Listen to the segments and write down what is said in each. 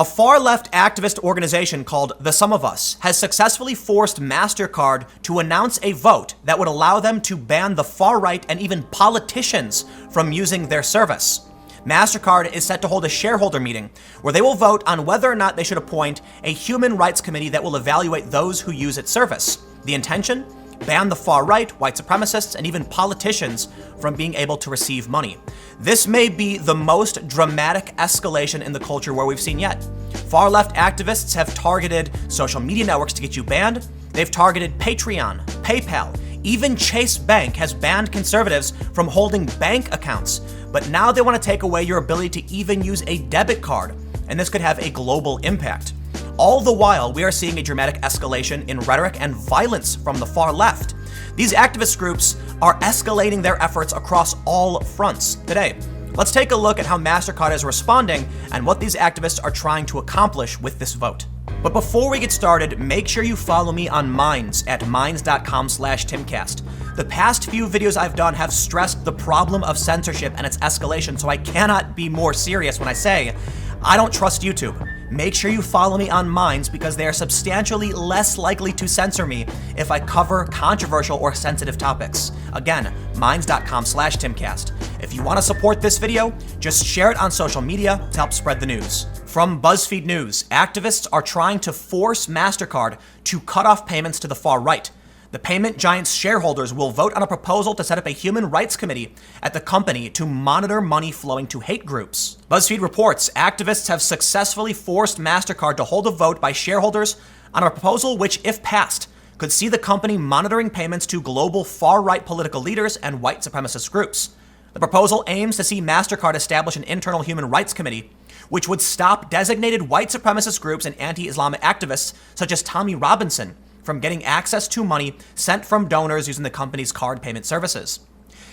A far-left activist organization called The Sum of Us has successfully forced Mastercard to announce a vote that would allow them to ban the far-right and even politicians from using their service. Mastercard is set to hold a shareholder meeting where they will vote on whether or not they should appoint a human rights committee that will evaluate those who use its service. The intention? Ban the far-right, white supremacists, and even politicians from being able to receive money. This may be the most dramatic escalation in the culture war we've seen yet. Far-left activists have targeted social media networks to get you banned. They've targeted Patreon, PayPal, even Chase Bank has banned conservatives from holding bank accounts. But now they want to take away your ability to even use a debit card, and this could have a global impact. All the while, we are seeing a dramatic escalation in rhetoric and violence from the far left. These activist groups are escalating their efforts across all fronts today. Let's take a look at how Mastercard is responding and what these activists are trying to accomplish with this vote. But before we get started, make sure you follow me on Minds at minds.com/Timcast. The past few videos I've done have stressed the problem of censorship and its escalation, so I cannot be more serious when I say I don't trust YouTube. Make sure you follow me on Minds because they are substantially less likely to censor me if I cover controversial or sensitive topics. Again, minds.com/Timcast. If you want to support this video, just share it on social media to help spread the news. From BuzzFeed News, activists are trying to force Mastercard to cut off payments to the far right. The payment giant's shareholders will vote on a proposal to set up a human rights committee at the company to monitor money flowing to hate groups. BuzzFeed reports activists have successfully forced Mastercard to hold a vote by shareholders on a proposal which, if passed, could see the company monitoring payments to global far-right political leaders and white supremacist groups. The proposal aims to see Mastercard establish an internal human rights committee which would stop designated white supremacist groups and anti-Islamic activists such as Tommy Robinson from getting access to money sent from donors using the company's card payment services.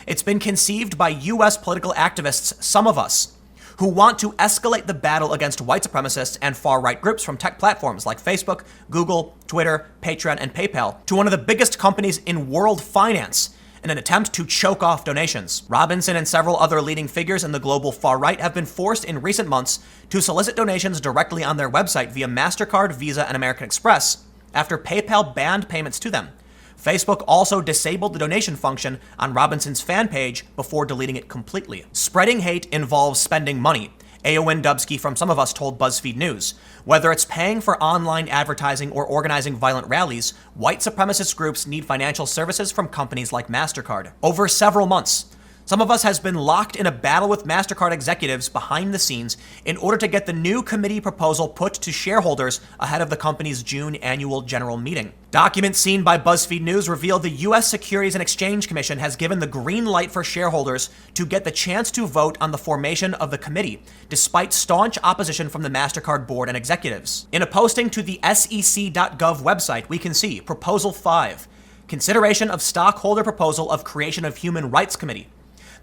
It's been conceived by U.S. political activists, Some of Us, who want to escalate the battle against white supremacists and far-right groups from tech platforms like Facebook, Google, Twitter, Patreon, and PayPal to one of the biggest companies in world finance in an attempt to choke off donations. Robinson and several other leading figures in the global far-right have been forced in recent months to solicit donations directly on their website via Mastercard, Visa, and American Express after PayPal banned payments to them. Facebook also disabled the donation function on Robinson's fan page before deleting it completely. Spreading hate involves spending money. Aowen Dubsky from Some of Us told BuzzFeed News. Whether it's paying for online advertising or organizing violent rallies, white supremacist groups need financial services from companies like Mastercard. Over several months, Some of Us has been locked in a battle with Mastercard executives behind the scenes in order to get the new committee proposal put to shareholders ahead of the company's June annual general meeting. Documents seen by BuzzFeed News reveal the U.S. Securities and Exchange Commission has given the green light for shareholders to get the chance to vote on the formation of the committee, despite staunch opposition from the Mastercard board and executives. In a posting to the SEC.gov website, we can see Proposal 5, Consideration of Stockholder Proposal of Creation of Human Rights Committee.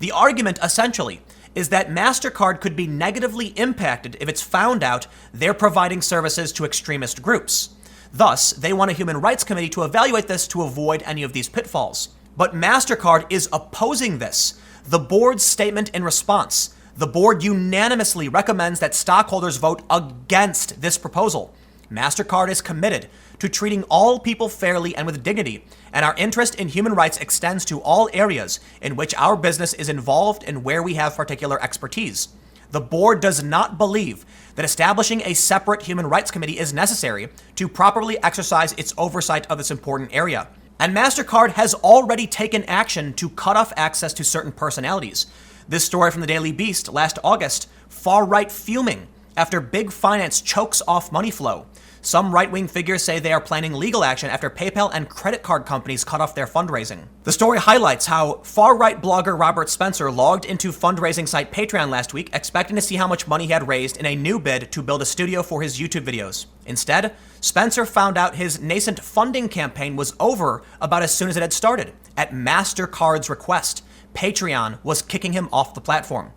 The argument, essentially, is that Mastercard could be negatively impacted if it's found out they're providing services to extremist groups. Thus, they want a human rights committee to evaluate this to avoid any of these pitfalls. But Mastercard is opposing this. The board's statement in response: the board unanimously recommends that stockholders vote against this proposal. Mastercard is committed to treating all people fairly and with dignity, and our interest in human rights extends to all areas in which our business is involved and where we have particular expertise. The board does not believe that establishing a separate human rights committee is necessary to properly exercise its oversight of this important area. And Mastercard has already taken action to cut off access to certain personalities. This story from the Daily Beast last August: far-right fuming after big finance chokes off money flow. Some right-wing figures say they are planning legal action after PayPal and credit card companies cut off their fundraising. The story highlights how far-right blogger Robert Spencer logged into fundraising site Patreon last week, expecting to see how much money he had raised in a new bid to build a studio for his YouTube videos. Instead, Spencer found out his nascent funding campaign was over about as soon as it had started. At Mastercard's request, Patreon was kicking him off the platform.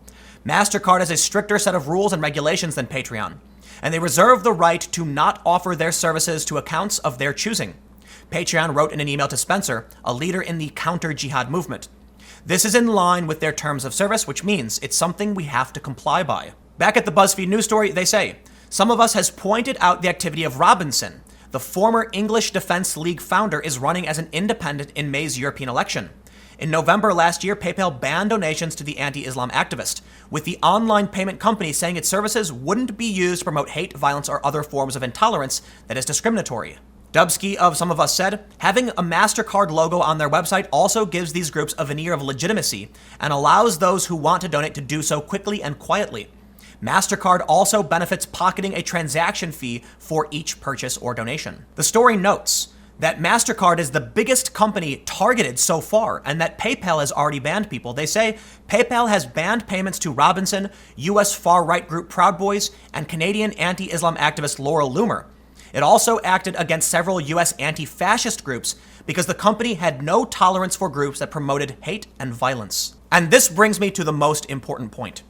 Mastercard has a stricter set of rules and regulations than Patreon, and they reserve the right to not offer their services to accounts of their choosing. Patreon wrote in an email to Spencer, a leader in the counter-jihad movement. This is in line with their terms of service, which means it's something we have to comply by. Back at the BuzzFeed news story, they say, Some of Us has pointed out the activity of Robinson. The former English Defense League founder is running as an independent in May's European election. In November last year, PayPal banned donations to the anti-Islam activist, with the online payment company saying its services wouldn't be used to promote hate, violence, or other forms of intolerance that is discriminatory. Dubsky of Some of Us said, having a Mastercard logo on their website also gives these groups a veneer of legitimacy and allows those who want to donate to do so quickly and quietly. Mastercard also benefits pocketing a transaction fee for each purchase or donation. The story notes that Mastercard is the biggest company targeted so far and that PayPal has already banned people. They say PayPal has banned payments to Robinson, U.S. far-right group Proud Boys, and Canadian anti-Islam activist Laura Loomer. It also acted against several U.S. anti-fascist groups because the company had no tolerance for groups that promoted hate and violence. And this brings me to the most important point.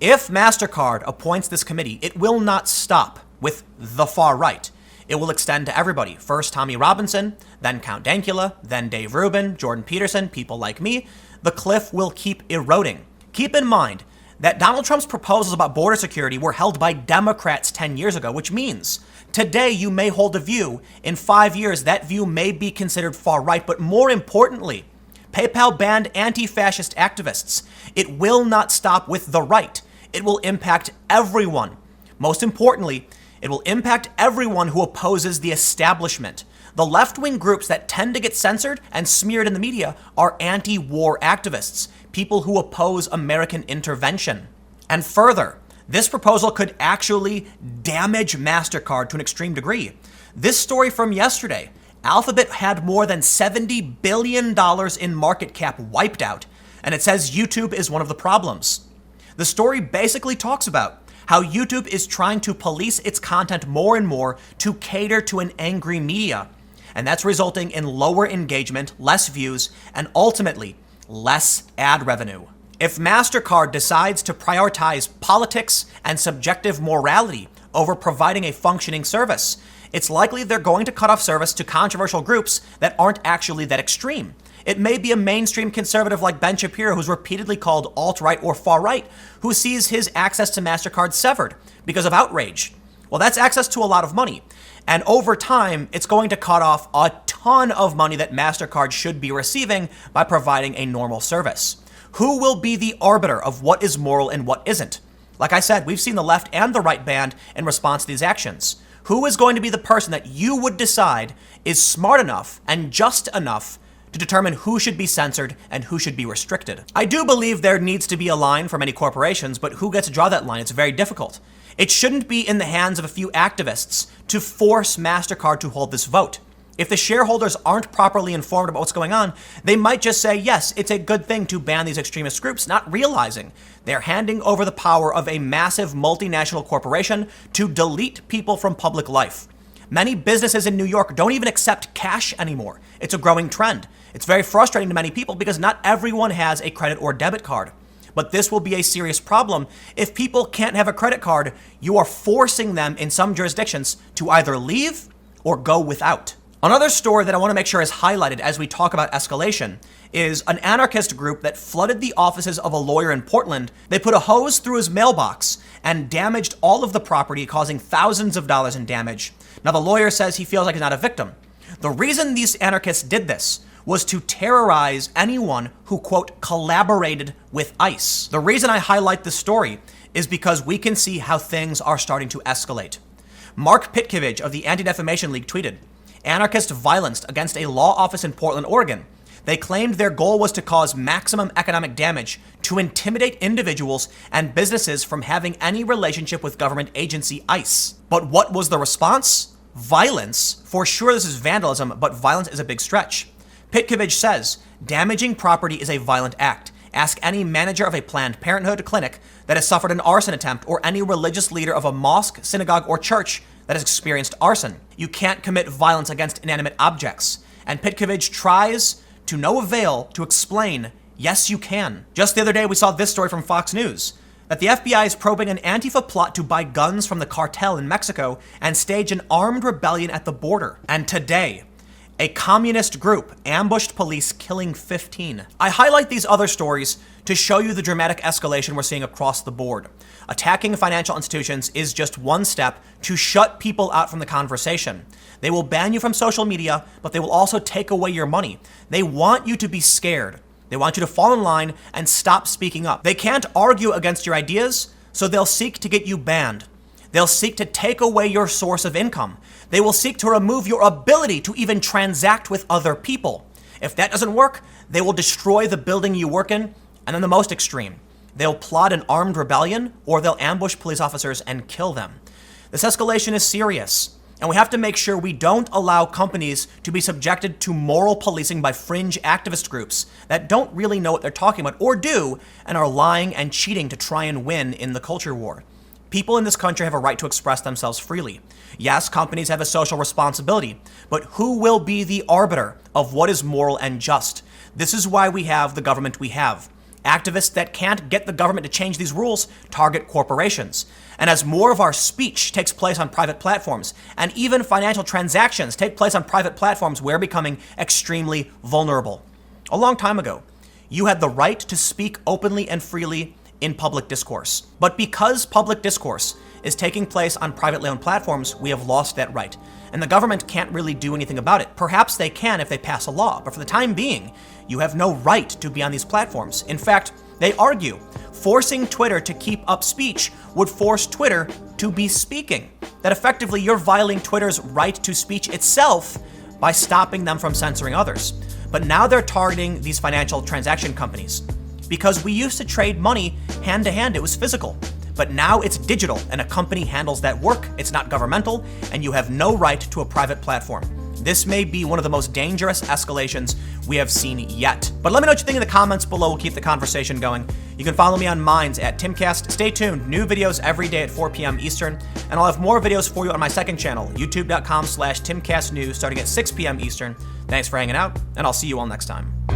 If Mastercard appoints this committee, it will not stop with the far right. It will extend to everybody. First Tommy Robinson, then Count Dankula, then Dave Rubin, Jordan Peterson, people like me. The cliff will keep eroding. Keep in mind that Donald Trump's proposals about border security were held by Democrats 10 years ago, which means today you may hold a view. In 5 years, that view may be considered far right. But more importantly, PayPal banned anti-fascist activists. It will not stop with the right. It will impact everyone. Most importantly, it will impact everyone who opposes the establishment. The left-wing groups that tend to get censored and smeared in the media are anti-war activists, people who oppose American intervention. And further, this proposal could actually damage Mastercard to an extreme degree. This story from yesterday, Alphabet had more than $70 billion in market cap wiped out, and it says YouTube is one of the problems. The story basically talks about how YouTube is trying to police its content more and more to cater to an angry media. And that's resulting in lower engagement, less views, and ultimately less ad revenue. If Mastercard decides to prioritize politics and subjective morality over providing a functioning service, it's likely they're going to cut off service to controversial groups that aren't actually that extreme. It may be a mainstream conservative like Ben Shapiro, who's repeatedly called alt-right or far-right, who sees his access to Mastercard severed because of outrage. Well, that's access to a lot of money. And over time, it's going to cut off a ton of money that Mastercard should be receiving by providing a normal service. Who will be the arbiter of what is moral and what isn't? Like I said, we've seen the left and the right banned in response to these actions. Who is going to be the person that you would decide is smart enough and just enough to determine who should be censored and who should be restricted? I do believe there needs to be a line for many corporations, but who gets to draw that line? It's very difficult. It shouldn't be in the hands of a few activists to force Mastercard to hold this vote. If the shareholders aren't properly informed about what's going on, they might just say, yes, it's a good thing to ban these extremist groups, not realizing they're handing over the power of a massive multinational corporation to delete people from public life. Many businesses in New York don't even accept cash anymore. It's a growing trend. It's very frustrating to many people because not everyone has a credit or debit card. But this will be a serious problem. If people can't have a credit card, you are forcing them in some jurisdictions to either leave or go without. Another story that I want to make sure is highlighted as we talk about escalation is an anarchist group that flooded the offices of a lawyer in Portland. They put a hose through his mailbox and damaged all of the property, causing thousands of dollars in damage. Now, the lawyer says he feels like he's not a victim. The reason these anarchists did this was to terrorize anyone who, quote, collaborated with ICE. The reason I highlight this story is because we can see how things are starting to escalate. Mark Pitkovich of the Anti-Defamation League tweeted, "Anarchists violenced against a law office in Portland, Oregon. They claimed their goal was to cause maximum economic damage, to intimidate individuals and businesses from having any relationship with government agency ICE." But what was the response? Violence. For sure, this is vandalism, but violence is a big stretch. Pitkovich says, "Damaging property is a violent act. Ask any manager of a Planned Parenthood clinic that has suffered an arson attempt or any religious leader of a mosque, synagogue, or church that has experienced arson. You can't commit violence against inanimate objects." And Pitkovich tries to no avail to explain, yes, you can. Just the other day, we saw this story from Fox News, that the FBI is probing an Antifa plot to buy guns from the cartel in Mexico and stage an armed rebellion at the border. And today, a communist group ambushed police, killing 15. I highlight these other stories to show you the dramatic escalation we're seeing across the board. Attacking financial institutions is just one step to shut people out from the conversation. They will ban you from social media, but they will also take away your money. They want you to be scared. They want you to fall in line and stop speaking up. They can't argue against your ideas, so they'll seek to get you banned. They'll seek to take away your source of income. They will seek to remove your ability to even transact with other people. If that doesn't work, they will destroy the building you work in, and then the most extreme, they'll plot an armed rebellion or they'll ambush police officers and kill them. This escalation is serious, and we have to make sure we don't allow companies to be subjected to moral policing by fringe activist groups that don't really know what they're talking about or do and are lying and cheating to try and win in the culture war. People in this country have a right to express themselves freely. Yes, companies have a social responsibility, but who will be the arbiter of what is moral and just? This is why we have the government we have. Activists that can't get the government to change these rules target corporations. And as more of our speech takes place on private platforms, and even financial transactions take place on private platforms, we're becoming extremely vulnerable. A long time ago, you had the right to speak openly and freely in public discourse. But because public discourse is taking place on privately owned platforms, we have lost that right. And the government can't really do anything about it. Perhaps they can if they pass a law, but for the time being, you have no right to be on these platforms. In fact, they argue forcing Twitter to keep up speech would force Twitter to be speaking. That effectively you're violating Twitter's right to speech itself by stopping them from censoring others. But now they're targeting these financial transaction companies. Because we used to trade money hand to hand, it was physical. But now it's digital, and a company handles that work, it's not governmental, and you have no right to a private platform. This may be one of the most dangerous escalations we have seen yet. But let me know what you think in the comments below. We'll keep the conversation going. You can follow me on Minds at Timcast. Stay tuned. New videos every day at 4 p.m. Eastern. And I'll have more videos for you on my second channel, youtube.com/TimcastNews, starting at 6 p.m. Eastern. Thanks for hanging out, and I'll see you all next time.